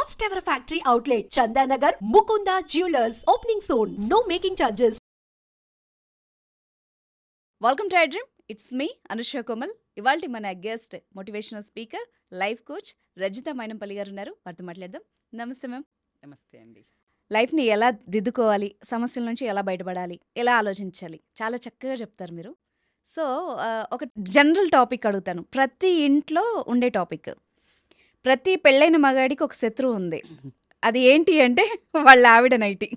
First ever factory outlet, Chandanagar, Mukunda Jewelers, opening soon. No making charges. Welcome to I dream. It's me Anusha Komal. ఇవాళ మన guest motivational speaker, life coach Rajitha Mynampally గారు ఉన్నారు. వారితో మాట్లాడదాం. నమస్తే ma'am. నమస్తే అండి. లైఫ్ని ఎలా దిద్దుకోవాలి, సమస్యల నుంచి ఎలా బయటపడాలి, ఎలా ఆలోచించాలి, చాలా చక్కగా చెప్తారు మీరు. సో ఒక జనరల్ టాపిక్ అడుగుతాను. ప్రతి ఇంట్లో ఉండే టాపిక్. ప్రతి పెళ్ళైన మగాడికి ఒక శత్రువు ఉంది. అది ఏంటి అంటే వాళ్ళ ఆవిడ నైటీ.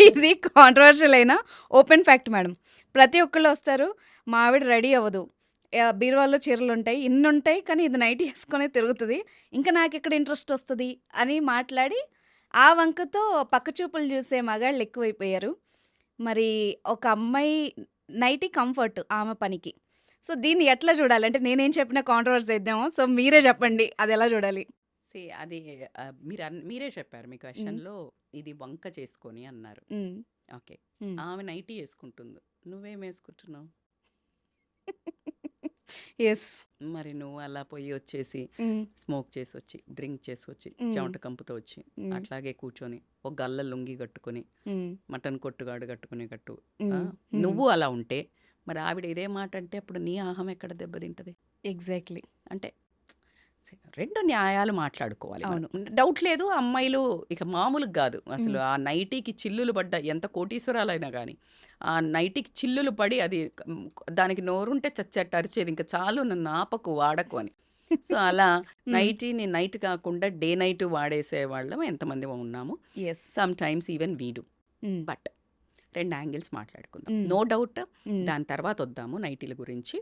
ఇది కాంట్రవర్షియల్ అయినా ఓపెన్ ఫ్యాక్ట్ మేడం. ప్రతి ఒక్కళ్ళు వస్తారు, మా ఆవిడ రెడీ అవ్వదు, బీరువాల్లో చీరలు ఉంటాయి, ఇన్ని ఉంటాయి, కానీ ఇది నైటీ వేసుకునే తిరుగుతుంది, ఇంకా నాకు ఇక్కడ ఇంట్రెస్ట్ వస్తుంది అని మాట్లాడి ఆ వంకతో పక్కచూపులు చూసే మగాళ్ళు ఎక్కువైపోయారు. మరి ఒక అమ్మాయి నైటీ కంఫర్ట్ ఆమె పనికి. సో దీన్ని ఎట్లా చూడాలి? అంటే నేనేం చెప్పినా కాంట్రవర్సీ అయిద్దామో, సో మీరే చెప్పండి అది ఎలా చూడాలి. అది మీరే చెప్పారు మీ క్వశ్చన్లో, ఇది వంక చేసుకొని అన్నారు. ఓకే, ఆమె నైటీ వేసుకుంటుంది, నువ్వేం వేసుకుంటున్నావు? ఎస్. మరి నువ్వు అలా పోయి వచ్చేసి స్మోక్ చేసి వచ్చి, డ్రింక్ చేసి వచ్చి, చెమట కంపుతో వచ్చి, అట్లాగే కూర్చొని ఒక గల్ల లుంగి కట్టుకొని, మటన్ కొట్టుగాడు కట్టుకునే కట్టు నువ్వు అలా ఉంటే, మరి ఆవిడ ఇదే మాట అంటే అప్పుడు నీ ఆహం ఎక్కడ దెబ్బతింటది? ఎగ్జాక్ట్లీ. అంటే రెండు న్యాయాలు మాట్లాడుకోవాలి. డౌట్ లేదు, అమ్మాయిలు ఇక మామూలుగా కాదు అసలు. ఆ నైటీకి చిల్లులు పడ్డ ఎంత కోటీశ్వరాలైనా కానీ ఆ నైటీకి చిల్లులు పడి అది దానికి నోరుంటే చచ్చట్టు అరిచేది, ఇంకా చాలు నన్ను ఆపకు వాడకు అని. సో అలా నైటీని నైట్ కాకుండా డే నైట్ వాడేసే వాళ్ళం ఎంతమంది ఉన్నాము. సమ్ టైమ్స్ ఈవెన్ వీడు. బట్ రెండు యాంగిల్స్ మాట్లాడుకుందాం. నో డౌట్ దాని తర్వాత వద్దాము నైటీల గురించి.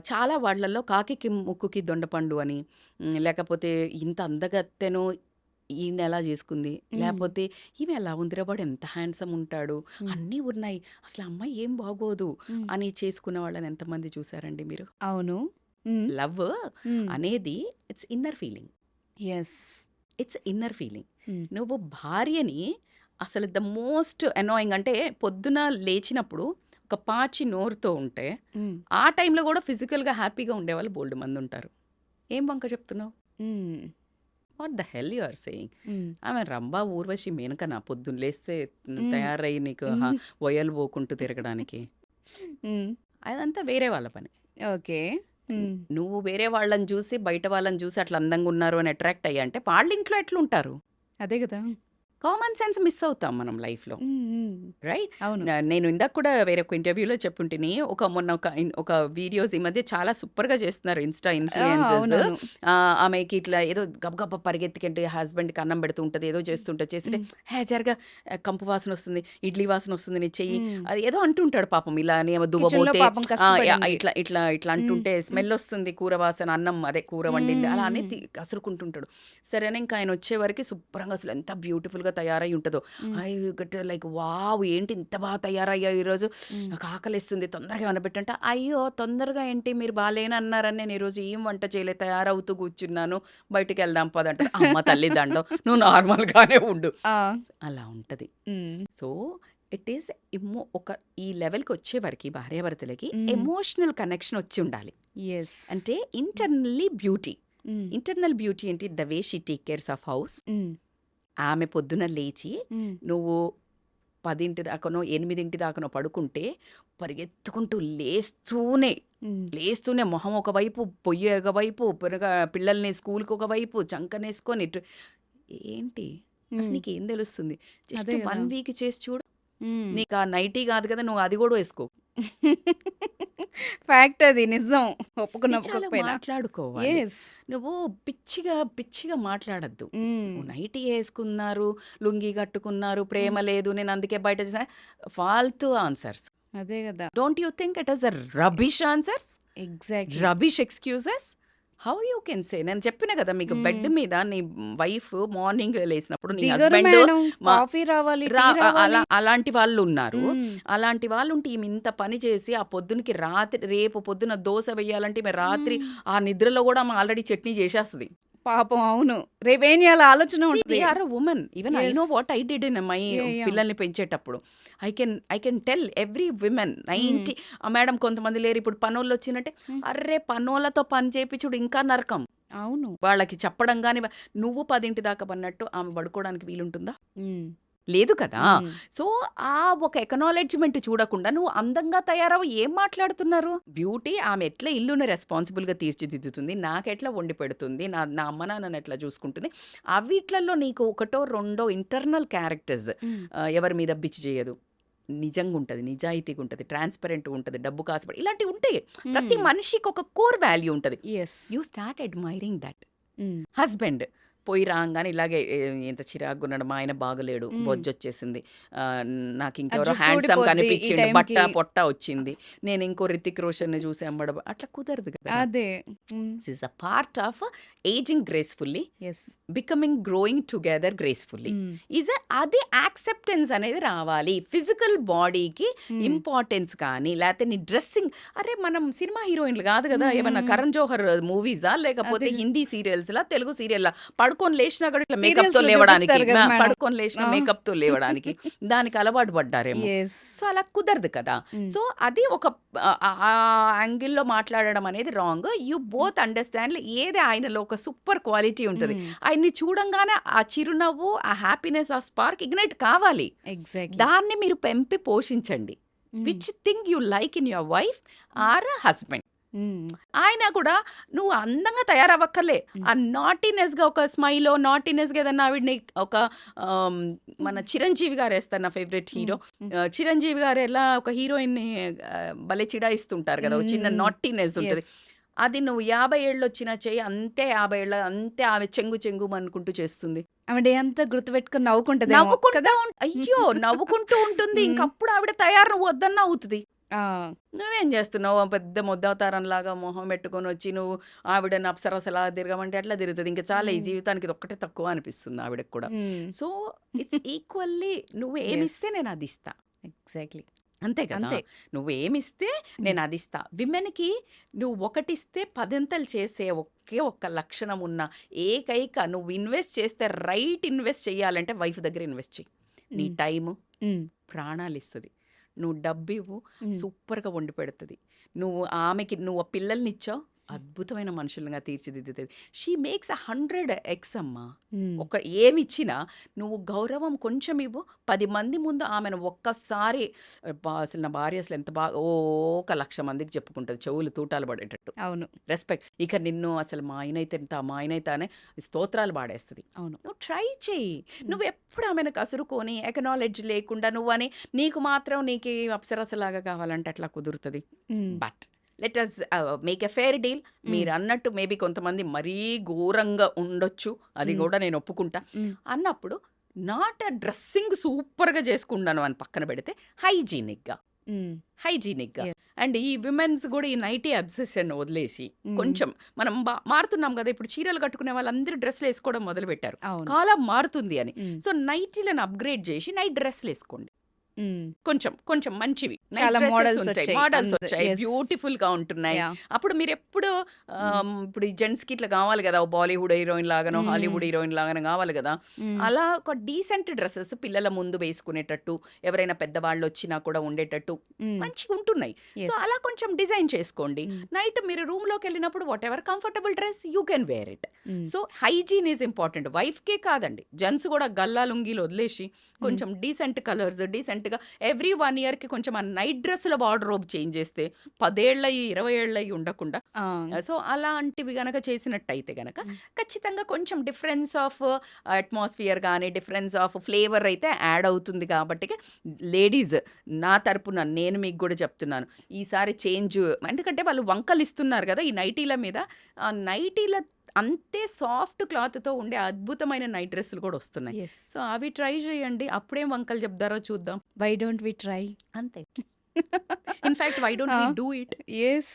చాలా వాళ్ళల్లో కాకి ముక్కుకి దొండపండు అని, లేకపోతే ఇంత అందగత్తెను ఈయన ఎలా చేసుకుంది, లేకపోతే ఈమె ఎలా ఉందిరా, వాడు ఎంత హ్యాండ్సమ్ ఉంటాడు, అన్నీ ఉన్నాయి, అసలు అమ్మాయి ఏం బాగోదు అని చేసుకున్న వాళ్ళని ఎంతమంది చూసారండి మీరు? అవును. లవ్ అనేది it's inner feeling. Yes, it's inner feeling. నువ్వు భార్యని అసలు ద మోస్ట్ అనాయింగ్ అంటే, పొద్దున లేచినప్పుడు ఒక పాచి నోరుతో ఉంటే ఆ టైంలో కూడా ఫిజికల్గా హ్యాపీగా ఉండేవాళ్ళు బోల్డ్ మంది ఉంటారు. ఏం వంక చెప్తున్నావు? What the hell you are saying? ఆమె రంభా ఊర్వశి మేనకనా పొద్దున్న లేస్తే తయారయ్యి నీకు వయలు పోకుంటూ తిరగడానికి? అదంతా వేరే వాళ్ళ పని. ఓకే. నువ్వు వేరే వాళ్ళని చూసి, బయట వాళ్ళని చూసి అట్లా అందంగా ఉన్నారు అని అట్రాక్ట్ అయ్యా అంటే వాళ్ళ ఇంట్లో ఎట్లుంటారు? అదే కదా. కామన్ సెన్స్ మిస్ అవుతాం మనం లైఫ్లో, రైట్? అవును. నేను ఇందాక కూడా వేరే ఒక ఇంటర్వ్యూలో చెప్పుంటిని, ఒక వీడియోస్ ఈ మధ్య చాలా సూపర్గా చేస్తున్నారు ఇన్స్టా ఇన్ఫ్లుయెన్సర్స్. ఆమెకి ఇట్లా ఏదో గబగబ పరిగెత్తికంటే హస్బెండ్కి అన్నం పెడుతూ ఉంటుంది, ఏదో చేస్తుంటే చేస్తే జరగా కంపు వాసన వస్తుంది, ఇడ్లీ వాసన వస్తుంది, నీ చెయ్యి అది ఏదో అంటుంటాడు పాపం, ఇలా ఏమో దువ్వబోతే ఇట్లా ఇట్లా ఇట్లా అంటుంటే స్మెల్ వస్తుంది, కూర వాసన, అన్నం అదే కూర వండింది అలా అనేది కసురుకుంటుంటాడు. సరేనా, ఇంకా ఆయన వచ్చే వరకు శుభ్రంగా అసలు ఎంత బ్యూటిఫుల్గా తయారై ఉంటుందో, ఐ గట్ లైక్ వావ్ ఏంటి ఇంత బాగా తయారయ్యావు ఈరోజు, నాకు ఆకలిస్తుంది తొందరగా ఏమైనా పెట్టంటే, అయ్యో తొందరగా ఏంటి మీరు బాగాలేని అన్నారని నేను ఈరోజు ఏం వంట చేయలే, తయారవుతూ కూర్చున్నాను, బయటికి వెళ్దాం పదంటే, అమ్మ తల్లి దండం నువ్వు నార్మల్గానే ఉండు, అలా ఉంటుంది. సో ఇట్ ఈస్ ఒక ఈ లెవెల్కి వచ్చే వరకు భార్యాభర్తలకి ఎమోషనల్ కనెక్షన్ వచ్చి ఉండాలి. అంటే ఇంటర్నల్లీ బ్యూటీ. ఇంటర్నల్ బ్యూటీ ఏంటి? The way she take cares of house. ఆమె పొద్దున లేచి నువ్వు 10 దాకానో 8 దాకానో పడుకుంటే పరిగెత్తుకుంటూ లేస్తూనే మొహం ఒకవైపు, పొయ్యి ఒకవైపు, పిల్లల్ని స్కూల్కి ఒకవైపు చంకనేసుకొని, ఏంటి అసలు నీకేం తెలుస్తుంది? జస్ట్ 1 వీక్ చేసి చూడు, నీకు ఆ నైటీ కాదు కదా, నువ్వు అది కూడా వేసుకో. ఫ్యాక్ట్, అది నిజం, ఒప్పుకున్నప్పుడు మాట్లాడుకోవాలి. నువ్వు పిచ్చిగా మాట్లాడద్దు. నైటీ వేసుకున్నారు, లుంగి కట్టుకున్నారు, ప్రేమ లేదు, నేను అందుకే బయట చేసా, ఫాల్తూ ఆన్సర్స్. అదే కదా. Don't you think it is a rubbish answers? Exactly. Rubbish excuses. How you can say? నేను చెప్పిన కదా మీకు, బెడ్ మీద నీ వైఫ్ మార్నింగ్ లేసినప్పుడు నీ హస్బెండ్ అలాంటి వాళ్ళు ఉన్నారు. అలాంటి వాళ్ళు ఉంటే ఈమె ఇంత పని చేసి ఆ పొద్దునకి రేపు పొద్దున దోశ వేయాలంటే ఈమె రాత్రి ఆ నిద్రలో కూడా ఆమె ఆల్రెడీ చట్నీ చేసేస్తుంది పాపం. అవును, రేపేం చేయాలి ఆలోచన ఉంటుంది. Are a women. Even I know what I did in my పిల్లల్ని పెంచేటప్పుడు. I can tell every women 90. Madam కొంతమంది లేరు ఇప్పుడు పనోళ్ళు వచ్చినట్టే, అర్రే పనోళ్ళతో పని చేయించుడు ఇంకా నరకం. అవును. వాళ్ళకి చెప్పడం గాని నువ్వు 10 దాకా పడినట్టు ఆమె పడుకోవడానికి వీలుంటుందా? హ్మ్. లేదు కదా! హ్మ్. సో, ఆ ఒక ఎక్నాలెడ్జ్‌మెంట్ చూడకుండా నువ్వు అందంగా తయారవ్వు ఏం మాట్లాడుతున్నారు? బ్యూటీ ఆమె ఎట్లా ఇల్లుని రెస్పాన్సిబుల్‌గా తీర్చిదిద్దుతుంది, నాకెట్లా వండి పెడుతుంది, నా నా అమ్మ నాన్నని ఎట్లా చూసుకుంటుంది, అవిట్లల్లో నీకు ఒకటో, రెండో ఇంటర్నల్ క్యారెక్టర్స్ హ్మ్. ఎవరి మీద బిచ్చి చేయదు. నిజంగుంటది, నిజాయితీగుంటది, ట్రాన్స్‌పరెంట్‌గుంటది, డబ్బు కాసుపడి ఇలాంటివి ఉంటాయి. ప్రతి హ్మ్. మనిషికి ఒక కోర్ వాల్యూ ఉంటది. Yes. You start admiring that. హ్మ్. హస్బెండ్ పోయి రాంగానే ఇలాగే ఎంత చిరాకున్నాడు, మా ఆయన బాగలేడు, హ్మ్. బొజ్జొచ్చేసింది, నాకు ఆ ఇంకెవరో జుట్టు హ్యాండ్సమ్ ఊడిపోద్ది ఈ కనిపించిండు, బట్ట టైంకి. పొట్ట వచ్చింది, నేను ఇంకో రితిక్ రోషన్ని చూసి అట్లా కుదరదు కదా. అదే. హ్మ్. This is a part of ageing gracefully, yes. Becoming growing together gracefully. హ్మ్. అది యాక్సెప్టెన్స్ అనేది రావాలి. ఫిజికల్ బాడీకి హ్మ్. ఇంపార్టెన్స్ కానీ, లేకపోతే నీ డ్రెస్సింగ్, అరే మనం సినిమా హీరోయిన్లు కాదు కదా, హ్మ్. ఏమన్నా హ్మ్. కరణ్ జోహర్ మూవీసా, లేకపోతే అదే. హిందీ సీరియల్స్లా, తెలుగు సీరియల్లా, పడుకొని లేచినా కూడా ఇట్లా మేకప్తో సీరియల్స్‌లో లేవడానికి, చూపిస్తారు కదా మేడం. పడుకొని లేచిన ఆ! మేకప్తో లేవడానికి దానికి అలవాటు పడ్డారేమో. యెస్. సో అలా కుదరదు కదా. హ్మ్. సో అది ఒక ఆ యాంగిల్లో మాట్లాడడం అనేది రాంగ్. యూ బోత్ అండర్స్టాండ్ ఏది ఆయనలో ఒక సూపర్ క్వాలిటీ ఉంటుంది. హ్మ్. ఆయన్ని చూడంగానే ఆ చిరునవ్వు, ఆ హ్యాపీనెస్, ఆ స్పార్క్ ఇగ్నైట్ కావాలి. ఎగ్జాక్ట్‌లీ. దాన్ని మీరు పెంపి పోషించండి. హ్మ్. Which thing you like in your wife or husband. హ్మ్. ఆయన కూడా నువ్వు అందంగా తయారవ్వక్కర్లే. హ్మ్. ఆ నాటీనెస్‌గా ఒక స్మైలో, నాటీనెస్‌గా ఏదన్నా ఆవిడని ఒక ఆహ్, మన 'చిరంజీవి' గారేస్తారు నా ఫేవరెట్ హ్మ్. హీరో. హ్మ్. 'చిరంజీవి' గారు ఎలా ఒక హీరోయిన్‌ని భలే చిడాయిస్తుంటారు కదా! ఒక చిన్న హ్మ్. నాటీనెస్ ఉంటది. యెస్. అది నువ్వు 50 ఏళ్ళొచ్చినా చెయ్యి, అంతే 50 ఏళ్ళ అంతే ఆమె చెంగు చెంగుమనుకుంటూ చేస్తుంది. ఆమె డే అంతా గుర్తుపెట్టుకొని నవ్వుకుంటదేమో నవ్వుకుంటా కదా! అయ్యో! నవ్వుకుంటూ ఉంటుంది. హ్మ్. ఇంకప్పుడు ఆవిడ తయారు నువ్వు వద్దన్నా అవుతది. ఆ! నువ్వేం చేస్తున్నావు? ఆ పెద్ద ముద్దవతారంలాగా మొహం పెట్టుకొనొచ్చి నువ్వు ఆవిడని అప్సరసలా తిరగమంటే ఎట్లా తిరుగుతది? ఇంక చాల్లే ఈ హ్మ్. జీవితానికి ఇదొక్కటే తక్కువ అనిపిస్తుంది ఆవిడకి కూడా. Hmm. So, it's equally yes. నువ్వేమిస్తే నేనదిస్తా. ఎగ్జాక్ట్‌లీ. అంతే కదా! అంతే. నువ్వేమిస్తే హ్మ్. నేనదిస్తా. విమెన్‌కి నువ్వు ఒకటిస్తే పదింతలు చేసే ఒకే ఒక్క లక్షణం ఉన్న ఏకైక, నువ్వు ఇన్వెస్ట్ చేస్తే రైట్ ఇన్వెస్ట్ చేయాలంటే వైఫ్ దగ్గర ఇన్వెస్ట్ చెయ్యి. నీ హ్మ్. టైము, హ్మ్. ప్రాణాలిస్తది. నువ్వు డబ్బివ్వు, హ్మ్. సూపర్‌గా వండి పెడతది. నువ్వు ఆ పిల్లల్నిచ్చావు, అద్భుతమైన మనుషులుగా తీర్చిదిద్దుతది. షీ మేక్స్ 100 ఎక్స్ అమ్మా. హ్మ్. ఏమిచ్చినా నువ్వు గౌరవం కొంచెం ఇవ్వు. 10 మంది ముందు ఆమెను ఒక్కసారి అబ్బా! అసలు నా భార్య అసలు ఎంత బాగా ఒక 1,00,000 మందికి చెప్పుకుంటది చెవులు తూటాలు పడేటట్టు. అవును. రెస్పెక్ట్. ఇక నిన్ను అసలు మా ఆయనైతే ఎంత, మా ఆయనైతే అనే స్తోత్రాలు పాడేస్తది. అవును. నువ్వు ట్రై చెయ్యి. హ్మ్. నువ్వెప్పుడు ఆమెను కసురుకొని, ఎకనాలెడ్జ్ లేకుండా నువ్వని నీకు మాత్రం నీకీ అప్సరసలాగా కావాలంటే అట్లా కుదురుతది. Hmm. But let us make a fair deal. Hmm. మీరన్నట్టు మేబీ కొంతమంది మరీ ఘోరంగా ఉండొచ్చు. అది హ్మ్. గూడా నేను ఒప్పుకుంటా. హ్మ్. అన్నప్పుడు నాట్ ఎ డ్రెస్సింగ్ సూపర్‌గా చేసుకున్నాను అని పక్కన పెడితే హైజీనిక్‌గా, హ్మ్. హైజీనిక్‌గా యెస్. అండ్ ఈ విమెన్స్ గూడా ఈ నైటీ అబ్సెషన్ వదిలేసి హ్మ్. కొంచెం మనం మారుతున్నాం గదా! ఇప్పుడు చీరలు కట్టుకునే వాళ్ళందరూ డ్రెస్‌లేసుకోవడం మొదలుపెట్టారు. అవును. కాలం మారుతుంది అని. హ్మ్. సో, నైటీలను అప్‌గ్రేడ్ జేసి నైట్ డ్రెస్‌లేసుకోండి. హ్మ్. కొంచెం, కొంచెం మంచివి. నైట్ చాలా డ్రెసెస్ మోడల్స్ ఉంటాయి. వచ్చాయి. మోడల్స్ అంతే. వచ్చాయి. యెస్. బ్యూటిఫుల్‌గా ఉంటున్నాయి. యాహ్! అప్పుడు మీరెప్పుడు హ్మ్. ఇప్పుడు ఈ జెంట్స్‌కి ఇట్లా గావాలి గదా! ఓ బాలీవుడ్ హీరోయిన్ లాగానో, హ్మ్. హాలీవుడ్ హీరోయిన్ లాగానో గావాలి గదా! హ్మ్. అలా ఒక డీసెంట్ డ్రెసెస్ పిల్లల ముందు వేసుకునేటట్టు, ఎవరైనా పెద్దవాళ్ళొచ్చినా కూడా ఉండేటట్టు హ్మ్. మంచిగుంటున్నాయి. So, yes. అలా కొంచెం డిజైన్ చేసుకోండి. హ్మ్. నైట్ మీరు రూమ్‌లోకెళ్ళినప్పుడు whatever comfortable dress you can wear it. Hmm. So, hygiene is important. వైఫ్‌కే కాదండి. జెంట్స్ గూడా గల్లా లుంగీలు వదిలేసి హ్మ్. కొంచెం డీసెంట్ కలర్స్, డీసెంట్‌గా ఎవ్రీ 1 ఇయర్‌కి కొంచెం ఆ నైట్ డ్రెస్‌ల వార్డ్‌రోబ్ చేంజ్ చేస్తే 10 ఏళ్ళయి, 20 ఏళ్ళయి ఉండకుండా ఆ! సో, అలాంటివి గనక చేసినట్టయితే గనక హ్మ్. ఖచ్చితంగా కొంచెం డిఫరెన్స్ ఆఫ్ అట్మాస్ఫియర్ గానీ, డిఫరెన్స్ ఆఫ్ ఫ్లేవర్ అయితే యాడ్ అవుతుంది కాబట్టిక లేడీస్ నా తరపున నేను మీకు గూడా చెప్తున్నాను. ఈసారి చేంజ్ ఎందుకంటే వాళ్ళు వంకలిస్తున్నారు గదా! ఈ నైటీల మీద. ఆ నైటీల అంతే సాఫ్ట్ క్లాత్‌తో ఉండే అద్భుతమైన నైట్ డ్రెస్సులు కూడా వస్తున్నాయి. యెస్. సో, అవి ట్రై చేయండి. అప్పుడేం వంకలు చెప్తారో చూద్దాం. Why don't we try? అంతే. In fact why don't ah! We do it? Yes.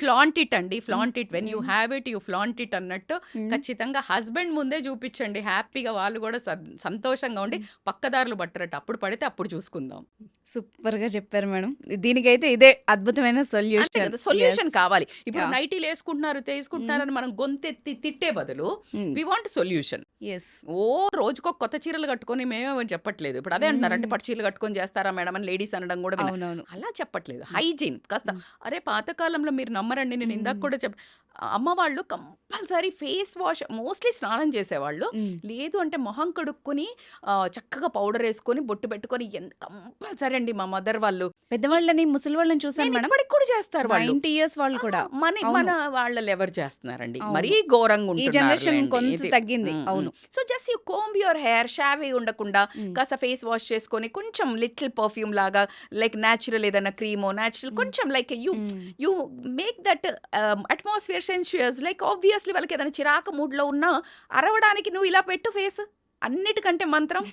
Flaunt it అండి. Hmm. Flaunt it. When you hmm. Have it you flaunt it అన్నట్టు హ్మ్. ఖచ్చితంగా హస్బెండ్ ముందే చూపించండి. హ్యాపీగా వాళ్ళు కూడా సంతోషంగా ఉండి హ్మ్. పక్కదారులు పట్టరట. అప్పుడు పడితే అప్పుడు చూసుకుందాం. సూపర్‌గా చెప్పారు మేడం. దీనికైతే ఇదే అద్భుతమైన అంతే సొల్యూషన్. కదా! Solution yes. కావాలి. ఇప్పుడు యాహ్! నైటీలేసుకుంటున్నారు, హ్మ్. తీసుకుంటున్నారని మనం గొంతెత్తి తిట్టే బదులు hmm. We want solution. Yes. రోజుకొక కొత్త చీరలు కట్టుకొని మేమేమని చెప్పట్లేదు. ఇప్పుడు అదే అంటున్నారు. అంటే హ్మ్. పట్టు చీరలు కట్టుకొని చేస్తారా మేడం అని లేడీస్ అనడం కూడా విన్నా. అవును. అవునవును. అలా చెప్పట్లేదు. హ్మ్. హైజీన్ కాస్త హ్మ్. అరే పాతకాలంలో మీరు నమ్మరండి, నేను ఇందాక హ్మ్. కూడా అమ్మ వాళ్ళు కంపల్సరీ ఫేస్ వాష్ మోస్ట్లీ స్నానం చేసేవాళ్ళు. హ్మ్. లేదు అంటే మొహం కడుక్కొని చక్కగా పౌడర్ వేసుకొని బొట్టు పెట్టుకొని కంపల్సరీ అండి మా మదర్ వాళ్ళు. పెద్దవాళ్ళని, ముసలివాళ్ళని చూసాను నేను మేడం. ఇప్పటికి కూడా చేస్తారు వాళ్ళు. 90 ఇయర్స్ వాళ్ళు కూడా. మన అవును. వాళ్ళలో ఎవరు చేస్తున్నారండి? మరీ అవును. ఘోరంగా ఈ జనరేషన్ ఉంటున్నారులేండి కొంత ఇది. తగ్గింది. అవును. So just you comb your hair, షావీ ఉండకుండా హ్మ్. కాస్త ఫేస్ వాష్ చేసుకొని కొంచెం లిటిల్ పర్ఫ్యూమ్ లాగా లైక్ న్యాచురల్ ఏదైనా క్రీమో న్యాచురల్ హ్మ్. కొంచెం like you hmm. You make that atmosphere sensuous. Like obviously వాళ్ళకి ఏదైనా చిరాకు మూడ్లో ఉన్నా అరవడానికి నువ్వు ఇలా పెట్టు ఫేస్. అన్నిటికంటే మంత్రం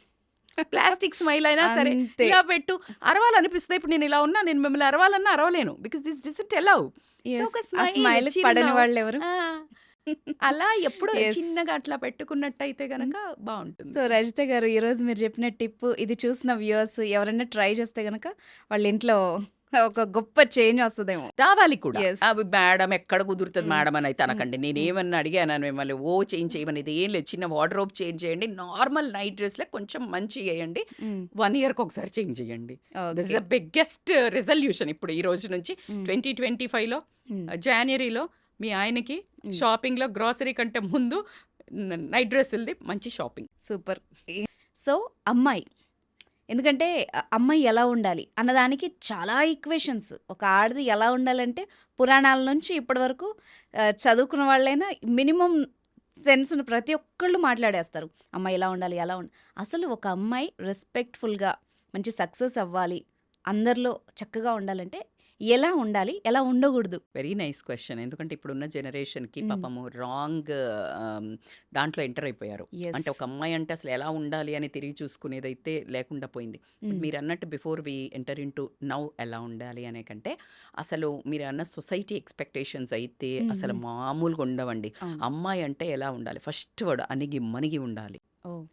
ప్లాస్టిక్ స్మైల్ అయినా సరే అంతే. ఇలా పెట్టు. అరవాలనిపిస్తుంది. ఇప్పుడు నేను ఇలా ఉన్నా, నేను మిమ్మల్ని అరవాలన్నా అరవలేను. Because this doesn't allow. So yes. ఒక ఆ స్మైల్, స్మైల్‌కి పడని చిరునవ్వు. వాళ్ళెవరు? ఆ! అలా ఎప్పుడో యెస్. చిన్నగా అట్లా పెట్టుకున్నట్టయితే హ్మ్. గనక బావుంటుంది. సో, రజిత గారు ఈరోజు మీరు చెప్పిన టిప్పు ఇది చూసిన వ్యూవర్స్ ఎవరైనా ట్రై చేస్తే గనక వాళ్ళ ఇంట్లో ఒక గొప్ప చేంజ్ వస్తదేమో. రావాలి కూడా. యెస్. అవి మేడం ఎక్కడ కుదురుతది హ్మ్. మేడం అని అయితే హ్మ్. అనకండి. హ్మ్. నేనేమన్నా అడిగానా మిమ్మల్ని చేంజ్ చేయమని? ఇది ఏం లేదు. చిన్న వార్డ్‌రోబ్ చేంజ్ చేయండి. నార్మల్ నైట్ డ్రెస్‌లే కొంచెం మంచిగెయండి. హ్మ్. 1 ఇయర్‌కి ఒకసారి చేంజ్ చేయండి. This okay. Is the biggest resolution ఇప్పుడు ఈ రోజు నుంచి హ్మ్. 2025లో హ్మ్. జాన్వరిలో మీ ఆయనకి హ్మ్. షాపింగ్‌లో గ్రోసరీ కంటే ముందు నైట్ డ్రెస్సులది మంచి షాపింగ్. సూపర్. సో, అమ్మాయి ఎందుకంటే అమ్మాయి ఎలా ఉండాలి అన్నదానికి చాలా ఈక్వేషన్స్. ఒక ఆడది ఎలా ఉండాలంటే పురాణాల నుంచి ఇప్పటి వరకు చదువుకున్న వాళ్ళైనా మినిమమ్ సెన్స్‌ని ప్రతి ఒక్కళ్ళు మాట్లాడేస్తారు. అమ్మాయి ఇలా ఉండాలి, అలా అసలు ఒక అమ్మాయి రెస్పెక్ట్‌ఫుల్‌గా మంచి సక్సెస్ అవ్వాలి, అందరిలో చక్కగా ఉండాలంటే ఎలా ఉండాలి? ఎలా ఉండకూడదు? Very nice question. ఎందుకంటే ఇప్పుడున్న జనరేషన్‌కి హ్మ్. పాపము రాంగ్ దాంట్లో ఎంటర్ అయిపోయారు. అంటే యెస్. ఒక అమ్మాయి అంటే అసలు ఎలా ఉండాలి అని తిరిగి చూసుకునేదైతే లేకుండా పోయింది. But hmm. మీరన్నట్టు before we enter into now ఎలా ఉండాలి అనే కంటే అసలు మీరన్న సొసైటీ ఎక్స్‌పెక్టేషన్స్ అయితే హ్మ్. అసలు హ్మ్. మామూలుగా ఉండవండి. అవును. అమ్మాయి అంటే ఎలా ఉండాలి? ఫస్ట్ వర్డ్ అణిగి మణిగి ఉండాలి. ఓహ్!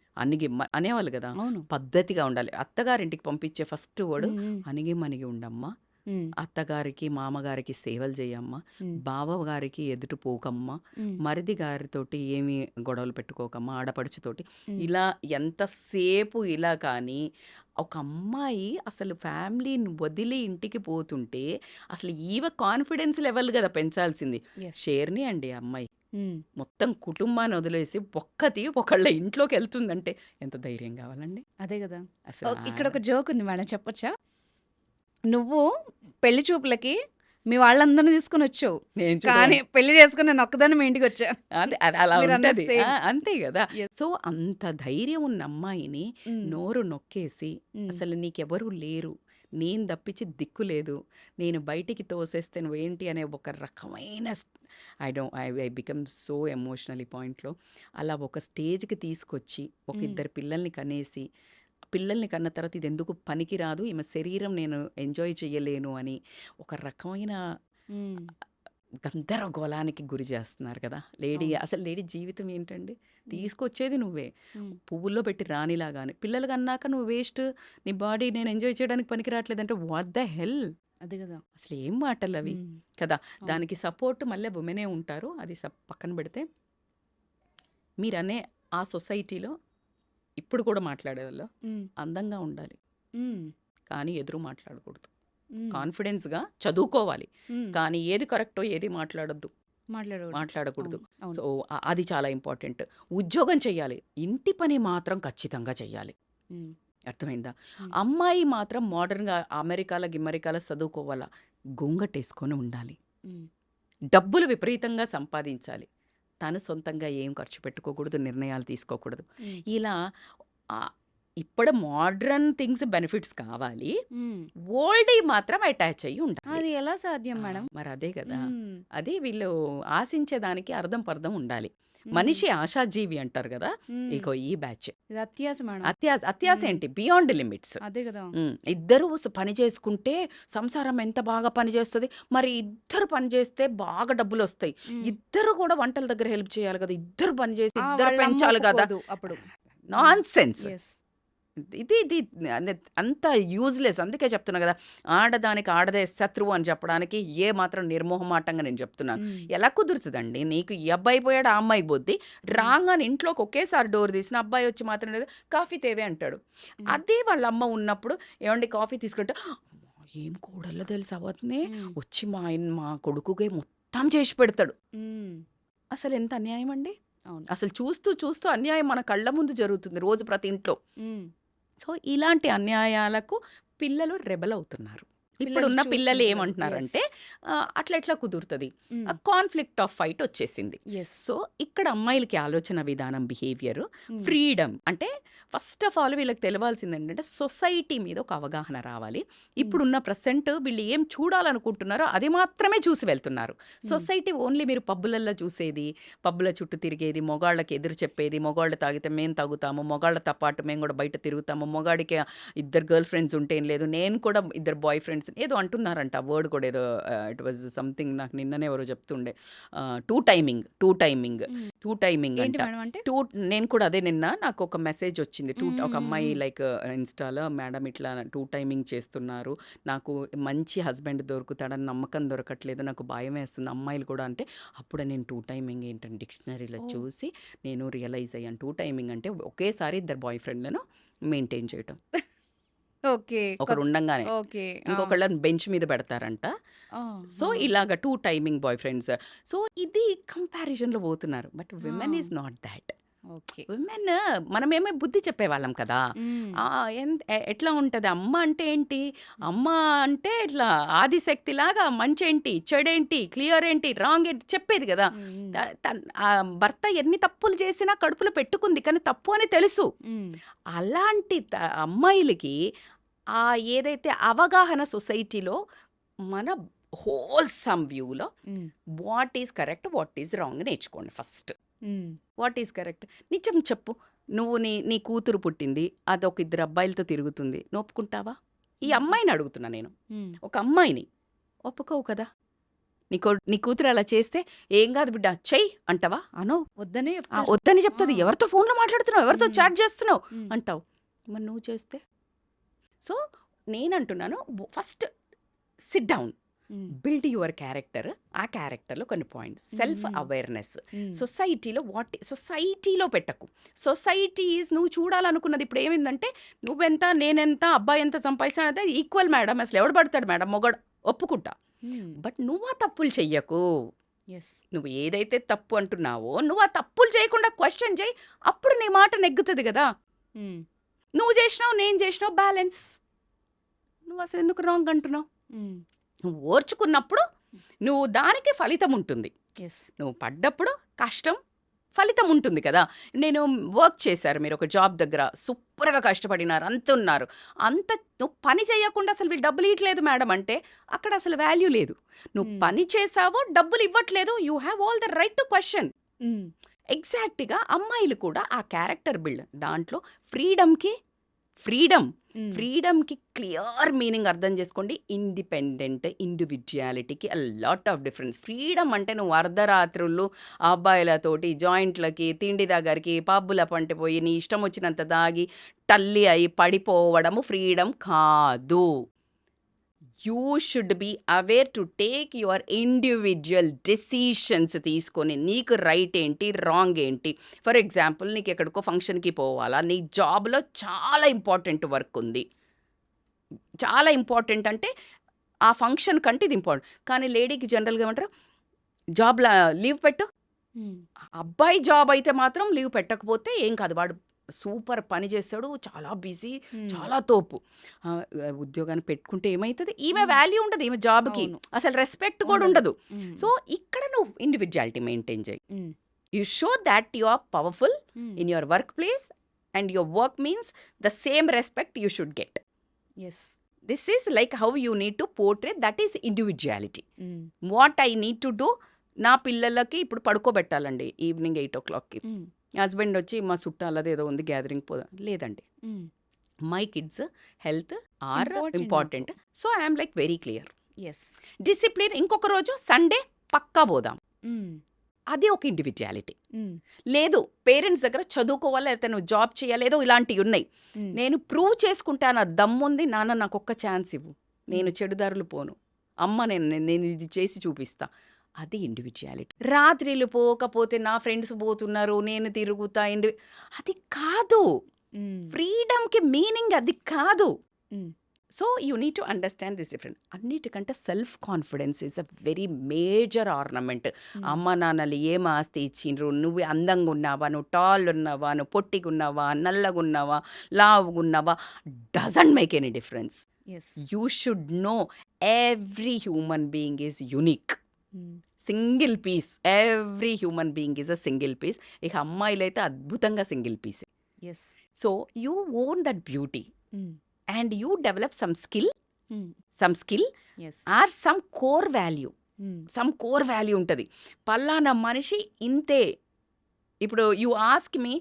అనేవాళ్ళు గదా! అవును. పద్ధతిగా ఉండాలి. అత్తగారింటికి పంపించే ఫస్ట్ వర్డ్ హ్మ్. హ్మ్. అణిగి మణిగి ఉండమ్మా. హ్మ్. అత్తగారికి, మామగారికి సేవలు జెయ్యమ్మా. హ్మ్. బావగారికి ఎదుటు పోకమ్మా. హ్మ్. మరిది గారితోటి ఏమి గొడవలు పెట్టుకోకమ్మా. ఆడపడుచుతోటి. హ్మ్. ఇలా ఎంతసేపు ఇలా కానీ, ఒక అమ్మాయి అసలు ఫ్యామిలీని వదిలి ఇంటికి పోతుంటే, అసలు ఈమె కాన్ఫిడెన్స్ లెవెల్ గదా పెంచాల్సింది. యెస్. షేర్‌ని అండి ఆ అమ్మాయి. హ్మ్. మొత్తం కుటుంబాన్ని వదిలేసి ఒక్కతి ఒకళ్ళ ఇంట్లోకెళ్తుందంటే ఎంత ధైర్యం గావాలండి? అదే గదా! అసలు ఇక్కడొక జోక్ ఉంది మేడం చెప్పొచ్చా? నువ్వు పెళ్లి చూపులకి మీ వాళ్ళందరిని తీసుకొనొచ్చావు. నేను కానీ చూడవని పెళ్లి చేసుకొని నేనొక్కదాన్ని మీ ఇంటికొచ్చా. అది అది అలా మీరన్నది ఉంటది. సేమ్. అంతే గదా! యెస్. సో, అంత ధైర్యం ఉన్న అమ్మాయిని హ్మ్. నోరు నొక్కేసి, హ్మ్. అసలు నీకెవరు లేరు, నేను తప్పించి దిక్కు లేదు, నేను బయటికి తోసేస్తే నువ్వేంటి అనే ఒక రకమైన ఐ బికమ్ సో ఎమోషనల్ ఈ పాయింట్‌లో. అలా ఒక స్టేజ్‌కి తీసుకొచ్చి, ఒక హ్మ్. ఇద్దరు పిల్లల్ని కనేసి, పిల్లల్ని కన్న తర్వాత ఇదెందుకు పనికిరాదు, ఈమె శరీరం నేను ఎంజాయ్ చెయ్యలేను అని ఒక రకమైన హ్మ్. గందరగోళానికి గురి చేస్తున్నారు కదా! అవును. అసలు లేడీ జీవితం ఏంటండి? హ్మ్. తీసుకొచ్చేది నువ్వే. హ్మ్. పువ్వుల్లో పెట్టి రాణిలాగానే. పిల్లలు కన్నాక నువ్వు వేస్ట్. నీ బాడీ నేను ఎంజాయ్ చేయడానికి పనికి రాట్లేదంటే వాట్ ద హెల్? అదే గదా! అసలు ఏం మాటలవి హ్మ్. కదా! అవును. దానికి సపోర్ట్ మళ్ళీ వుమెనే ఉంటారు. అది పక్కన పెడితే మీరనే ఆ సొసైటీలో ఇప్పుడు కూడా మాట్లాడేవాళ్ళు హ్మ్. అందంగా ఉండాలి. హ్మ్. కానీ ఎదురు మాట్లాడకూడదు. హ్మ్. కాన్ఫిడెన్స్‌గా చదువుకోవాలి. హ్మ్. కానీ ఏది కరెక్టో ఏది మాట్లాడొద్దు. మాట్లాడకూడదు. మాట్లాడకూడదు. అవును. అవును. సో, అది చాలా ఇంపార్టెంట్. ఉద్యోగం చెయ్యాలి. ఇంటి పని మాత్రం ఖచ్చితంగా చెయ్యాలి. హ్మ్. అర్థమైందా? హ్మ్. అమ్మాయి మాత్రం మోడర్న్‌గా గిమ్మరికాల చదువుకోవాలా. గొంగటేసుకొని ఉండాలి. హ్మ్. డబ్బులు విపరీతంగా సంపాదించాలి. తను సొంతంగా ఏం ఖర్చు పెట్టుకోకూడదు. నిర్ణయాలు తీసుకోకూడదు. హ్మ్. ఇలా ఆహ్, ఇప్పుడు మోడ్రన్ థింగ్స్ బెనిఫిట్స్ కావాలి. హ్మ్. ఓల్డ్‌యి మాత్రం అటాచ్ అయ్యి ఉండాలి. అది ఎలా సాధ్యం మేడం? మరదే గదా! హ్మ్. అది వీళ్ళు ఆశించేదానికి అర్థం పర్థం ఉండాలి. హ్మ్. మనిషి ఆశాజీవి అంటారు గదా! హ్మ్. ఇగో ఈ బ్యాచ్. ఇది అత్యాస మేడం. అత్యాస హ్మ్. ఏంటి? Beyond limits. అదే గదా! ఇద్దరూ పని చేసుకుంటే సంసారం ఎంత బాగా పనిచేస్తది. మరి ఇద్దరు పని చేస్తే బాగా డబ్బులొస్తాయి. హ్మ్. ఇద్దరు కూడా వంటల దగ్గర హెల్ప్ చేయాలి గదా! ఇద్దరు పని చేసి ఇద్దరు వాళ్ళ అమ్మ పెంచాలి గదా! ఒప్పుకోదు అప్పుడు. నాన్‌సెన్స్. యెస్. ఇది అంత యూజ్‌లెస్. అందుకే చెప్తున్నా గదా! ఆడదానికి ఆడదే శత్రువు అని చెప్పడానికి ఏ మాత్రం నిర్మోహమాటంగా నేను చెప్తున్నాను. హ్మ్. ఎలా కుదురుతదండి? నీకు ఈ అబ్బాయి పోయాడు, ఆ అమ్మాయి పోద్ది. రాంగానే ఇంట్లోకి ఒకేసారి డోర్ తీసిన అబ్బాయి వచ్చి మాత్రం లేదు కాఫీ తేవే అంటాడు. హ్మ్. అదే వాళ్ళ అమ్మ ఉన్నప్పుడు ఏవండీ కాఫీ తీసుకుంటే ఏం కోడల్లో తెలుసు అవతనే హ్మ్. వచ్చి మా కొడుకుకే మొత్తం చేసి పెడతాడు. హ్మ్. అసలు ఎంత అన్యాయం అండి. అవును. అసలు చూస్తూ చూస్తూ అన్యాయం మన కళ్ళ ముందు జరుగుతుంది రోజు ప్రతి ఇంట్లో. హ్మ్. సో ఇలాంటి అన్యాయాలకు పిల్లలు రెబల్ అవుతున్నారు. పిల్లలు ఇప్పుడున్న పిల్లలు చూస్తుంటారు. ఏమంటున్నారంటే యెస్. అట్లా ఎట్లా కుదురుతుంది, హ్మ్. కాన్ఫ్లిక్ట్ ఆఫ్ ఫైట్ వచ్చేసింది. యెస్. సో ఇక్కడ అమ్మాయిలకి ఆలోచన విధానం, బిహేవియర్, హ్మ్. ఫ్రీడమ్ అంటే ఫస్ట్ ఆఫ్ ఆల్ వీళ్ళకి తెలవాల్సింది ఏంటంటే సొసైటీ మీద ఒక అవగాహన రావాలి. ఇప్పుడున్న ప్రజెంట్ వీళ్ళు ఏం చూడాలనుకుంటున్నారో అది మాత్రమే చూసి వెళ్తున్నారు. సొసైటీ ఓన్లీ మీరు పబ్బులల్లో చూసేది, పబ్బుల చుట్టూ తిరిగేది, మొగాళ్ళకి ఎదురు చెప్పేది, మొగాళ్ళు తాగితే మేము తాగుతాము, మొగాళ్ళతో పాటు మేము కూడా బయట తిరుగుతాము, మొగాడికి 2 గర్ల్ ఫ్రెండ్స్ ఉంటే ఏం లేదు, నేను కూడా 2 బాయ్ ఫ్రెండ్స్ ఏదో అంటున్నారంట. వర్డ్ కూడా ఏదో ఇట్ వాజ్ సంథింగ్, నాకు నిన్ననే ఎవరో చెప్తుండే. టూ టైమింగ్ హ్మ్. టూ టైమింగ్ ఏంటి అంట. మేడం అంటే? నేను కూడా అదే నిన్న నాకు ఒక మెసేజ్ వచ్చింది. ఒక హ్మ్. అమ్మాయి హ్మ్. లైక్ ఇన్స్టాలో, మేడం ఇట్లా 2 టైమింగ్ చేస్తున్నారు, నాకు మంచి హస్బెండ్ దొరుకుతాడని నమ్మకం దొరకట్లేదు, నాకు భయం వేస్తుంది అమ్మాయిలు కూడా అంటే. అప్పుడే నేను 2 టైమింగ్ ఏంటంటే డిక్షనరీలో ఓహ్! చూసి నేను రియలైజ్ అయ్యాను. 2 టైమింగ్ అంటే ఒకేసారి 2 బాయ్ ఫ్రెండ్లను మెయింటైన్ చేయటం. ఓకే. ఒకడు ఉండంగానే ఓకే. ఆ! ఇంకొకళ్ళని బెంచ్ మీద పెడతారంట. ఆ! సో ఆ! ఇలాగ 2 టైమింగ్ బాయ్ ఫ్రెండ్స్. సో ఇది కంపారిజన్‌లో పోతున్నారు. బట్ ఆ! Women is not thought. Okay. Women మనమేమో బుద్ధి చెప్పేవాళ్ళం కదా! హ్మ్. ఎట్లా ఉంటది అమ్మ అంటే ఏంటి? అమ్మ అంటే ఇట్లా ఆదిశక్తిలాగా మంచేంటి, చెడేంటి, క్లియర్ ఏంటి, రాంగ్ ఏంటి చెప్పేది కదా! హ్మ్. హ్మ్. భర్త ఎన్ని తప్పులు చేసినా కడుపులో పెట్టుకుంది. కానీ తప్పు అని తెలుసు. హ్మ్. అలాంటి అమ్మాయిలకి ఏదైతే అవగాహన సొసైటీలో మన హోల్‌సమ్ వ్యూలో హ్మ్. What is correct, what is wrong నేర్చుకోండి ఫస్ట్. హ్మ్. వాట్ ఈజ్ కరెక్ట్ నిజం చెప్పు. నువ్వు నీ కూతురు పుట్టింది, అదొక 2 అబ్బాయిలతో తిరుగుతుంది, నువ్వు ఒప్పుకుంటావా? ఈ హుహు. అమ్మాయిని అడుగుతున్నా నేను. హ్మ్. ఒక అమ్మాయిని ఒప్పుకోవు కదా! నీ కూతురు అలా చేస్తే ఏం కాదు బిడ్డ చెయ్యి అంటావా? అనవు. వద్దనే చెప్తారు. వద్దని ఆ! చెప్తుంది. ఎవరితో ఫోన్‌లో మాట్లాడుతున్నావు, ఎవరితో హ్మ్. చాట్ చేస్తున్నావు హ్మ్. అంటావు. మరి నువ్వు చేస్తే? సో నేనంటున్నాను ఫస్ట్ సిట్ డౌన్, హ్మ్. Build your character. ఆ క్యారెక్టర్లో కొన్ని పాయింట్స్, హ్మ్. సెల్ఫ్ హ్మ్. అవేర్నెస్. హ్మ్. సొసైటీలో పెట్టకు. సొసైటీ ఈజ్ నువ్వు చూడాలనుకున్నది. ఇప్పుడు ఏమైందంటే నువ్వెంత, నేనెంత, అబ్బాయి ఎంత సంపాదిస్తాడు అదే ఈక్వల్ మేడం. అసలు ఎవడు పడతాడు మేడం మొగడు, ఒప్పుకుంటా. హ్మ్. బట్ నువ్వు ఆ తప్పులు చెయ్యకు. యెస్. నువ్వు ఏదైతే తప్పు అంటున్నావో నువ్వు ఆ తప్పులు చేయకుండా క్వశ్చన్ చేయి. అప్పుడు నీ మాట నెగ్గుతుంది కదా! హ్మ్. నువ్వు చేసినావు, నేను చేసినావు, బ్యాలెన్స్. నువ్వు అసలు ఎందుకు రాంగ్ అంటున్నావు? హ్మ్. నువ్వు ఓర్చుకున్నప్పుడు నువ్వు దానికి ఫలితం ఉంటుంది. యెస్. నువ్వు పడ్డప్పుడు కష్టం, ఫలితం ఉంటుంది కదా! నేను వర్క్ చేశారు మీరు ఒక జాబ్ దగ్గర, సూపర్‌గా కష్టపడినారు, అంతున్నారు. అంత నువ్వు పని చేయకుండా అసలు వీళ్ళు డబ్బులు ఇయ్యట్లేదు మేడం అంటే అక్కడ అసలు వాల్యూ లేదు. నువ్వు హ్మ్. పని చేసావు, డబ్బులు ఇవ్వట్లేదు, you have all the right to question. హ్మ్. ఎగ్జాక్ట్‌గా అమ్మాయిలు కూడా ఆ క్యారెక్టర్ బిల్డ్ దాంట్లో హ్మ్. ఫ్రీడమ్‌కి క్లియర్ మీనింగ్ అర్థం చేసుకోండి. ఇండిపెండెంట్, ఇండివిడ్యుయాలిటీకి లాట్ ఆఫ్ డిఫరెన్స్. ఫ్రీడమ్ అంటే నువ్వు అర్ధరాత్రులు అబ్బాయిలతోటి జాయింట్‌లకి, తిండి దగ్గరికి, పబ్బుల పంటి పోయి నీ ఇష్టం వచ్చినంత దాగి టల్లి అయి పడిపోవడము ఫ్రీడమ్ కాదు. You should be aware to take your individual decisions తీసుకొని నీకు రైట్ ఏంటి, రాంగ్ ఏంటి. ఫర్ ఎగ్జాంపుల్ నీకు ఎక్కడికో ఫంక్షన్కి పోవాలా, నీ జాబ్లో చాలా ఇంపార్టెంట్ వర్క్ ఉంది. చాలా ఇంపార్టెంట్ అంటే ఆ ఫంక్షన్ కంటే ఇది ఇంపార్టెంట్. కానీ లేడీకి జనరల్గా ఏమంటారు, జాబ్లా లీవ్ పెట్టు. హ్మ్. అబ్బాయి జాబ్ అయితే మాత్రం లీవ్ పెట్టకపోతే ఏం కాదు, వాడు సూపర్ పని చేస్తాడు, చాలా బిజీ, హ్మ్. చాలా తోపు. ఉద్యోగాన్ని పెట్టుకుంటే ఏమవుతుంది, ఈమె హ్మ్. వాల్యూ ఉండదు, ఈమె జాబ్కి అవును. అసలు రెస్పెక్ట్ కూడా ఉండదు. ఉండదు. హ్మ్. సో ఇక్కడ నువ్వు ఇండివిజువాలిటీ మెయింటైన్ చేయి. Hmm. You show that you are powerful hmm. In your workplace and your work means the same respect you should get. Yes. This is like how you need to portray, that is individuality. Hmm. What I need to do, నా పిల్లలకి ఇప్పుడు పడుకోబెట్టాలండి evening 8 o'clockకి. హ్మ్. Husband వచ్చి మా చుట్టాలది ఏదో ఉంది gathering పోదాం లేదండి, hmm. My kids health are important important. నాకు. So I'm like very clear. Yes. Discipline ఇంకొక రోజు సండే పక్కా పోదాం, హ్మ్. అది ఒక ఇండివిజువాలిటీ. హ్మ్. లేదు పేరెంట్స్ దగ్గర చదువుకోవాలి, లేకపోతే నువ్వు జాబ్ చేయాలి, ఏదో ఇలాంటివి ఉన్నాయి. హ్మ్. నేను ప్రూవ్ చేసుకుంటా, నా దమ్ముంది, నాన్న నాకు ఒక్క ఛాన్స్ ఇవ్వు, నేను హ్మ్. చెడుదారులు పోను, అమ్మ నేను ఇది చేసి చూపిస్తా, అది ఇండివిజువాలిటీ. రాత్రిళ్ళు పోకపోతే నా ఫ్రెండ్స్ పోతున్నారు నేను తిరుగుతా, అది కాదు. హ్మ్. ఫ్రీడమ్కి మీనింగ్ అది కాదు. Hmm. So you need to understand this different. అన్నిటికంటే self confidence is a very major ornament. అమ్మ నాన్నలు ఏం ఆస్తి ఇచ్చిండ్రు, నువ్వు అందంగా ఉన్నావా, నువ్వు టాల్ ఉన్నావా, నువ్వు పొట్టిగా ఉన్నావా, నల్లగా ఉన్నావా, లావుగా ఉన్నావా, doesn't make any difference. Yes. You should know every human being is unique. Single piece. Every human being is a single piece. ఇక అమ్మాయిలు అయితే అద్భుతంగా సింగిల్ పీసే. Yes. So you own that beauty and you develop some skill yes. or some core value ఉంటుంది. పలానా మనిషి ఇంతే. ఇప్పుడు యూ ఆస్క్ మీ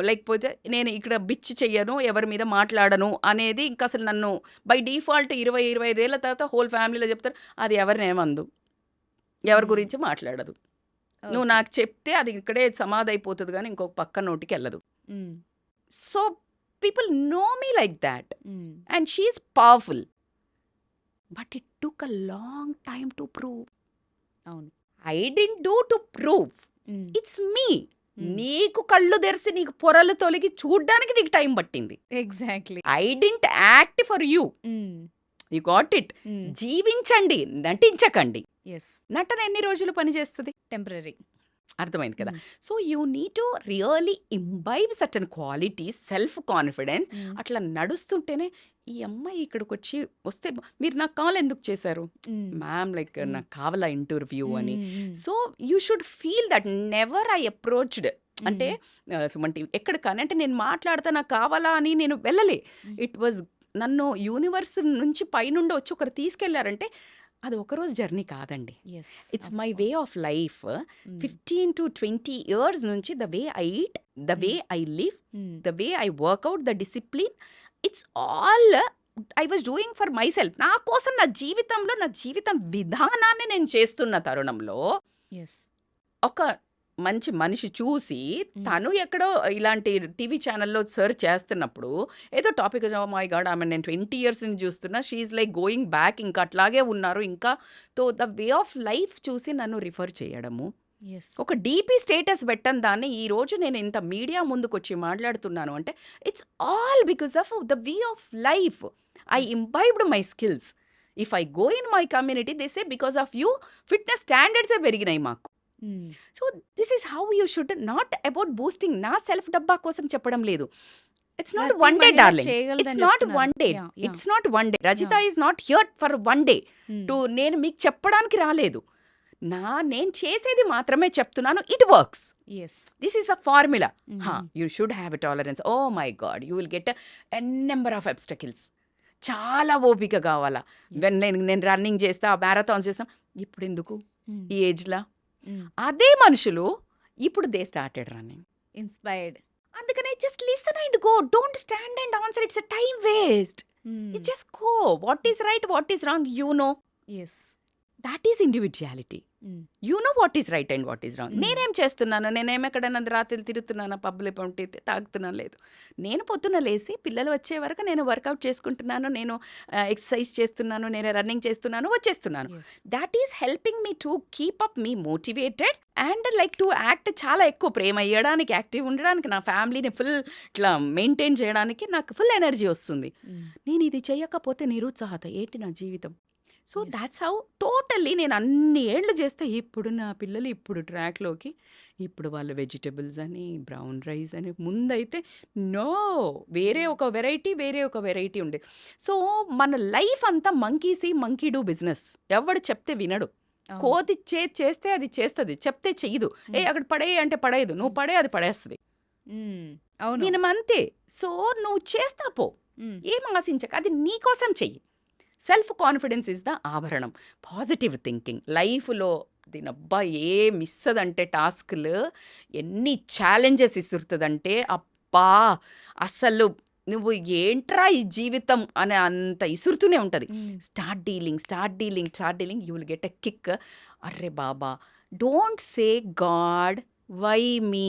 లేకపోతే నేను ఇక్కడ బిచ్ చెయ్యను, ఎవరి మీద మాట్లాడను అనేది ఇంకా అసలు నన్ను బై డిఫాల్ట్ 20-25 ఏళ్ళ తర్వాత హోల్ ఫ్యామిలీలో చెప్తారు, అది ఎవరినేమందు, ఎవరి గురించి మాట్లాడదు. నువ్వు నాకు చెప్తే అది ఇక్కడే సమాధి అయిపోతుంది కానీ ఇంకొక పక్క నోటికి వెళ్ళదు. So people know me like that and she is powerful, but it took a long time to prove. అవును. I didn't do to prove, it's me. నీకు కళ్ళు తెరిసి నీకు పొరలు తొలగి చూడ్డానికి నీకు టైం పట్టింది. Exactly. I didn't act for you. You got it. జీవించండి, నటించకండి. ఎస్. నటన ఎన్ని రోజులు పనిచేస్తుంది? టెంపరరీ. అర్థమైంది కదా. So you need to really imbibe certain qualities, self confidence. అట్లా నడుస్తుంటేనే ఈ అమ్మాయి ఇక్కడికి వచ్చి వస్తే మీరు నాకు కాల్ ఎందుకు చేశారు మ్యామ్, లైక్ నాకు కావాలా ఇంటర్వ్యూ అని. So you should feel that never I approached అంటే సుమంటి ఎక్కడ కానీ అంటే నేను మాట్లాడతా నాకు కావాలా అని నేను వెళ్ళలే. ఇట్ వాజ్ నన్ను యూనివర్స్ నుంచి పైనుండి వచ్చి ఒకరు తీసుకెళ్లారంటే అది ఒకరోజు జర్నీ కాదండి. It's my way of life. 15 to 20 years నుంచి the way I eat, the way I live, the way I workout, the discipline, it's all I was doing for myself. నా కోసం, నా జీవితంలో, నా జీవితం విధానాన్ని నేను చేస్తున్న తరుణంలో ఒక మంచి మనిషి చూసి తను ఎక్కడో ఇలాంటి టీవీ ఛానల్లో సర్చ్ చేస్తున్నప్పుడు ఏదో టాపిక్, మై గాడ్ ఆమె నేను 20 years నుంచి చూస్తున్నా, షీఈ్ లైక్ గోయింగ్ బ్యాక్, ఇంకా అట్లాగే ఉన్నారు ఇంకా. తో ద వే ఆఫ్ లైఫ్ చూసి నన్ను రిఫర్ చేయడము, ఒక డీపీ స్టేటస్ పెట్టని దాన్ని ఈ రోజు నేను ఇంత మీడియా ముందుకు వచ్చి మాట్లాడుతున్నాను అంటే it's all because of the way of life. I imbibed my skills. If I go in my community they say because of you fitness స్టాండర్డ్సే పెరిగినాయి మాకు. So this is how you should, not about boosting. నా self డబ్బా కోసం చెప్పడం లేదు. It's not one day darling, it's not one day, it's not one day. Rajitha is not here for one day to నేను మీకు చెప్పడానికి రాలేదు. నేను చేసేది మాత్రమే చెప్తున్నాను. It works. This is the formula. You should have a tolerance. Oh my God, you will get a number of obstacles. చాలా ఓపిక కావాలా. నేను రన్నింగ్ చేస్తా, మ్యారథాన్స్ చేస్తాం, ఇప్పుడు ఎందుకు ఈ ఏజ్లా? అదే మనుషులు ఇప్పుడు దే స్టార్టెడ్ రన్నింగ్, ఇన్స్పైర్డ్. అందుకనే just listen and go, don't stand and answer. It's a time waste. You just go. What is right, what is wrong, you know. That is individuality. You know what is right and what is wrong. నేనేం చేస్తున్నాను, నేనేం ఎక్కడైనా రాత్రి తిరుగుతున్నాను, పబ్బులు పంటి తాగుతున్నాను, లేదు. నేను పొద్దున్న లేసి పిల్లలు వచ్చే వరకు నేను వర్కౌట్ చేసుకుంటున్నాను, నేను ఎక్సర్సైజ్ చేస్తున్నాను, నేను రన్నింగ్ చేస్తున్నాను, వచ్చేస్తున్నాను. That is helping me to keep up me motivated and like to act. చాలా ఎక్కువ ప్రేమ ఇవ్వడానికి, యాక్టివ్ ఉండడానికి, నా ఫ్యామిలీని ఫుల్ ఇట్లా మెయింటైన్ చేయడానికి నాకు ఫుల్ ఎనర్జీ వస్తుంది. నేను ఇది చేయకపోతే నిరుత్సాహత ఏంటి నా జీవితం. సో దాట్స్ హౌ టోటల్లీ నేను అన్ని ఏళ్ళు చేస్తే ఇప్పుడు నా పిల్లలు ఇప్పుడు ట్రాక్లోకి, ఇప్పుడు వాళ్ళు వెజిటబుల్స్ అని, బ్రౌన్ రైస్ అని. ముందైతే నో, వేరే ఒక వెరైటీ ఉండే. సో మన లైఫ్ అంతా మంకీ డూ బిజినెస్. ఎవడు చెప్తే వినడు. కోతి చేస్తే అది చేస్తుంది, చెప్తే చెయ్యదు. అక్కడ పడే అంటే పడేయదు, నువ్వు పడే అది పడేస్తుంది. నేను అంతే. సో నువ్వు చేస్తా పో, ఏం ఆశించక, అది నీకోసం చెయ్యి. సెల్ఫ్ కాన్ఫిడెన్స్ ఇస్ ద ఆభరణం. పాజిటివ్ థింకింగ్ లైఫ్లో దీనబ్బా ఏ మిస్ అదంటే టాస్క్లు ఎన్ని ఛాలెంజెస్ ఇస్తుందంటే అబ్బా అసలు నువ్వు ఏంట్రా ఈ జీవితం అనే అంత ఇసురుతూనే ఉంటుంది. Start dealing you will get a kick. అర్రే బాబా, don't say God why me?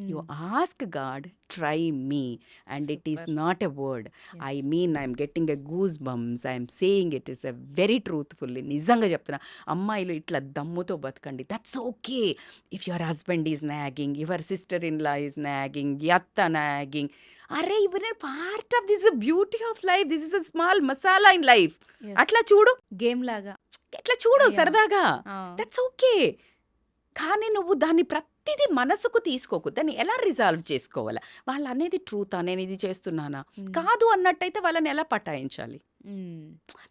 You hmm. Ask God, try me, and it is super. Not a word. I yes. Mean I'm getting a goose bumps. I'm saying it is a very truthfully. నిజంగా చెప్తున్నా, అమ్మాయిలు ఇట్లా దమ్ముతో బతకండి. That's okay. If your husband is nagging, your sister in law is nagging, యత్త nagging, అరే ఇవన్నీ part of this beauty of life. This is a small masala in life. Yes. అట్లా చూడు, గేమ్ లాగా. ఎట్లా చూడు యాహ్! సరదాగా. ఆ! That's okay. కానీ నువ్వు దాన్ని ప్రతిదీ మనసుకు తీసుకోకు. దాన్ని ఎలా రిజాల్వ్ చేసుకోవాలా? వాళ్ళు అనేది ట్రూతా? నేను ఇది చేస్తున్నానా? హ్మ్. కాదు అన్నట్టయితే వాళ్ళని ఎలా పటాయించాలి? హ్మ్.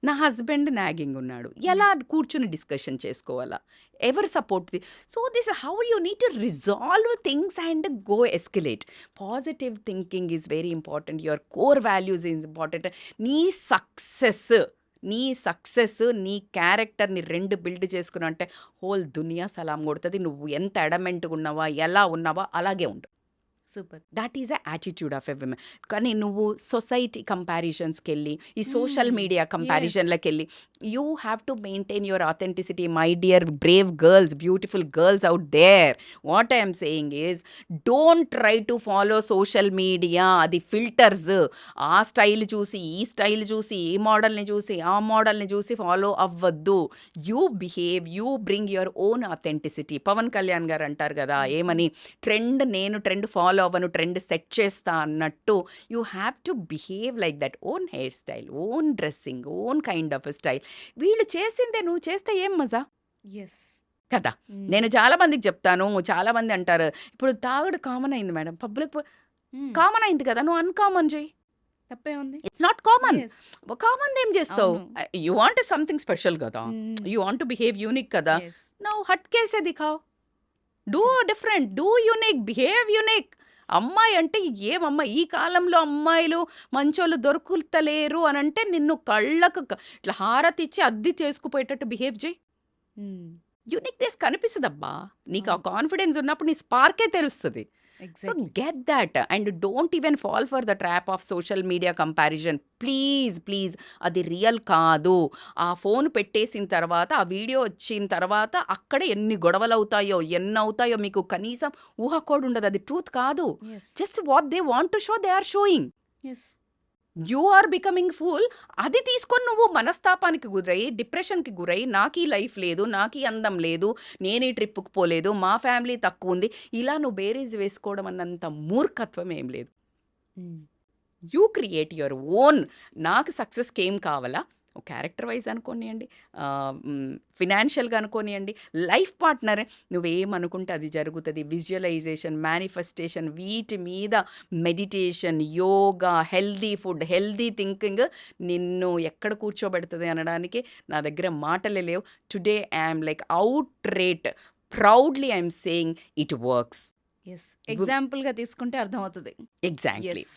నా హస్బెండ్ నాగింగ్ ఉన్నాడు, ఎలా కూర్చుని డిస్కషన్ చేసుకోవాలా? ఎవరు support? So this how you need to resolve things and go escalate. Positive thinking is very important. Your core values is important. నీ సక్సెస్ నీ క్యారెక్టర్ని 2 బిల్డ్ చేసుకున్నా అంటే హోల్ దునియా సలాం కొడుతుంది. నువ్వు ఎంత అడమెంట్గా ఉన్నావా, ఎలా ఉన్నావా అలాగే ఉండు. Super. That is a attitude of a women. కానీ నువ్వు సొసైటీ కంపారిజన్స్కి వెళ్ళి, ఈ సోషల్ హ్మ్. Media yes. కంపారిజన్లకు వెళ్ళి, you have to maintain your authenticity. My dear brave girls, beautiful girls out there, what I'm saying is don't try to follow social media. అది filters. ఆ style చూసి, ఈ స్టైల్ చూసి, ఈ మోడల్ని చూసి, ఆ మోడల్ని చూసి ఫాలో అవ్వద్దు. You behave, you bring your own authenticity. Pawan Kalyan garu అంటారు కదా ఏమని, నేను ట్రెండ్ ఫాలో అవ్వను, ట్రెండ్ సెట్ చేస్తా అన్నట్టు. You have to behave like that. Own hair style, own dressing, own kind of style. వీళ్ళు చేసిందే నువ్వు చేస్తే ఏం మజా యెస్. కదా. హ్మ్. నేను చాలా మందికి చెప్తాను, చాలా మంది అంటారు ఇప్పుడు తాగుడు కామన్ అయింది మేడం, పబ్లిక్ హ్మ్. కామన్ అయింది కదా, నువ్వు అన్కామన్ చేయి. తప్పే ఉంది. It's not common. Yes. Common ఏం చేస్తావు? అవును. యూ వాంట్ సంథింగ్ స్పెషల్ కదా, hmm. You want to behave unique కదా. యెస్. నౌ హట్కేసే దిఖావ్. Do correct. Different, do unique, behave unique. అమ్మాయి అంటే ఏమమ్మా, ఈ కాలంలో అమ్మాయిలు మంచోళ్ళు దొరుకుతలేరు అని అంటే నిన్ను కళ్ళకు ఇట్లా హారతి ఇచ్చి అద్ది చేసుకుపోయేటట్టు బిహేవ్ చేయి. హ్మ్. యూనిక్నెస్ కనిపిస్తుందబ్బా. నీకు ఆ అవును. కాన్ఫిడెన్స్ ఉన్నప్పుడు నీ స్పార్కే తెలుస్తుంది. So exactly. Get that and don't even fall for the trap of social media comparison. Please అది రియల్ కాదు. ఆ ఫోన్ పెట్టేసిన తర్వాత, ఆ వీడియో వచ్చిన తర్వాత అక్కడ ఎన్ని గొడవలు అవుతాయో, ఎన్ని అవుతాయో మీకు కనీసం ఊహ కూడా ఉండదు. అది ట్రూత్ కాదు. Yes. Just what they want to show they are showing. Yes. You are becoming fool. అది తీసుకొని నువ్వు మనస్తాపానికి గురై, డిప్రెషన్కి గురై, నాకు ఈ లైఫ్ లేదు, నాకు ఈ అందం లేదు, నేను ఈ ట్రిప్కి పోలేదు, మా ఫ్యామిలీ తక్కువ ఉంది, ఇలా నువ్వు బేరీజ్ వేసుకోవడం అన్నంత మూర్ఖత్వం ఏం లేదు. హ్మ్. You create your own. నాకు సక్సెస్కి ఏం కావాలా, క్యారెక్టర్ వైజ్ అనుకోనియండి, ఫినాన్షియల్గా అనుకోనియండి, లైఫ్ పార్ట్నర్, నువ్వేమనుకుంటే అది జరుగుతుంది. విజువలైజేషన్, మేనిఫెస్టేషన్, వీటి మీద meditation, yoga, healthy food, healthy thinking నిన్ను ఎక్కడ కూర్చోబెడుతుంది అనడానికి నా దగ్గర మాటలే లేవు. Today I'm like out rate proudly I'm saying it works. Yes. ఎగ్జాంపుల్‌గా తీసుకుంటే అర్థమవుతది. ఎగ్జాక్ట్లీ. యెస్.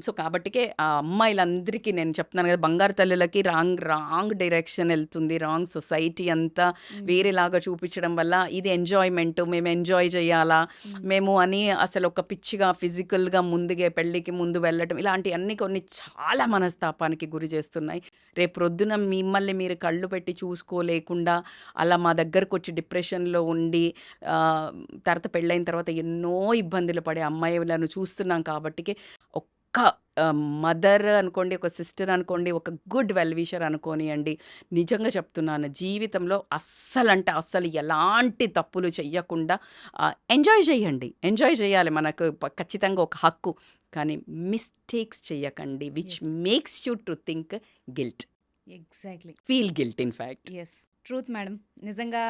సో కాబట్టికే ఆ అమ్మాయిలందరికీ నేను చెప్తున్నాను కదా, బంగారు తల్లులకి రాంగ్ డైరెక్షన్ వెళ్తుంది. రాంగ్ సొసైటీ అంతా హ్మ్. వేరేలాగా చూపించడం వల్ల ఇది ఎంజాయ్మెంట్, మేము ఎంజాయ్ చేయాలా హ్మ్. మేము అని అసలు ఒక పిచ్చిగా ఫిజికల్గా ముందుగా పెళ్ళికి ముందు వెళ్ళటం, ఇలాంటివన్నీ కొన్ని చాలా మనస్తాపానికి గురి చేస్తున్నాయి. రేపు ప్రొద్దున మిమ్మల్ని మీరు కళ్ళు పెట్టి చూసుకోలేకుండా అలా మా దగ్గరకు వచ్చి డిప్రెషన్లో ఉండి తర్వాత పెళ్ళైన తర్వాత ఎన్నో ఇబ్బందులు పడే అమ్మాయిలను చూస్తున్నాం. కాబట్టికి ఒక్క మదర్ అనుకోండి, ఒక సిస్టర్ అనుకోండి, ఒక గుడ్ వెల్ విషర్ అనుకోనియండి, నిజంగా చెప్తున్నాను, జీవితంలో అస్సలు ఎలాంటి తప్పులు చెయ్యకుండా ఎంజాయ్ చేయాలి. మనకు ఖచ్చితంగా ఒక హక్కు. కానీ మిస్టేక్స్ చెయ్యకండి which yes. Makes you to think guilt, exactly. Feel guilt in fact. Yes. Truth madam. నిజంగా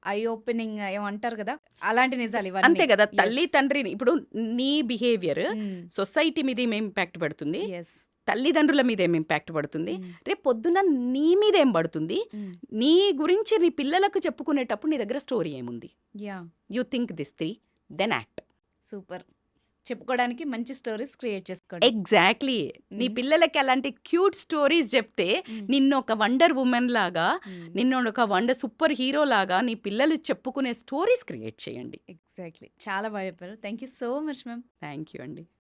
ఐ ఓపెనింగ్ ఏమో అంటారు కదా! అలాంటి నిజాలు ఇవన్నీ. అంతే కదా. తల్లి యెస్. తండ్రిని ఇప్పుడు నీ బిహేవియర్ హ్మ్. సొసైటీ మీద ఏం ఇంపాక్ట్ పడుతుంది, యెస్. తల్లిదండ్రుల మీద ఏం ఇంపాక్ట్ పడుతుంది, హ్మ్. రేపు పొద్దున నీ మీద ఏం పడుతుంది, హ్మ్. నీ గురించి నీ పిల్లలకు చెప్పుకునేటప్పుడు నీ దగ్గర స్టోరీ ఏముంది. Yeah! You think this three, then act. Super. చెప్పుకోవడానికి మంచి స్టోరీస్ క్రియేట్ చేసుకోండి. ఎగ్జాక్ట్లీ. నీ హ్మ్. పిల్లలకి అలాంటి క్యూట్ స్టోరీస్ చెప్తే హ్మ్. నిన్ను ఒక వండర్ ఉమెన్ లాగా, హ్మ్. నిన్ను ఒక సూపర్ హీరో లాగా నీ పిల్లలు చెప్పుకునే స్టోరీస్ క్రియేట్ చేయండి. ఎగ్జాక్ట్‌లీ. చాలా బాగా చెప్పారు. Thank you so much ma'am. Thank you అండి.